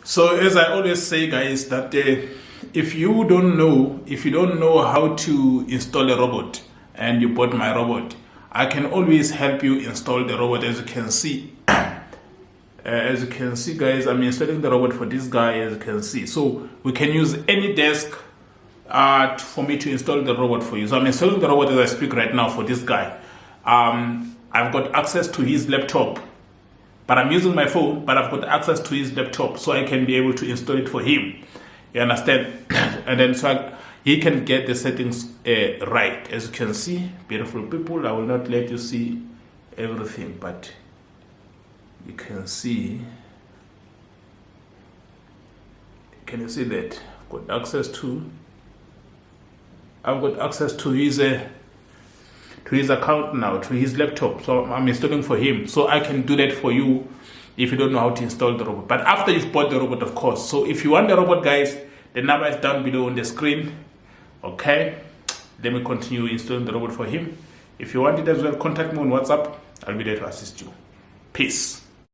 So as I always say, guys, that if you don't know how to install a robot and you bought my robot, I can always help you install the robot. As you can see, guys, I'm installing the robot for this guy. As you can see, so we can use any desk for me to install the robot for you. So I'm installing the robot as I speak right now for this guy. I've got access to his laptop, but I'm using my phone, but I've got access to his laptop, so I can be able to install it for him. You understand? And then so he can get the settings right. As you can see, beautiful people, I will not let you see everything, but you can see. Can you see that? I've got access to his account now, to his laptop. So I'm installing for him. So I can do that for you if you don't know how to install the robot. But after you've bought the robot, of course. So if you want the robot, guys, the number is down below on the screen. Okay. Let me continue installing the robot for him. If you want it as well, contact me on WhatsApp. I'll be there to assist you. Peace.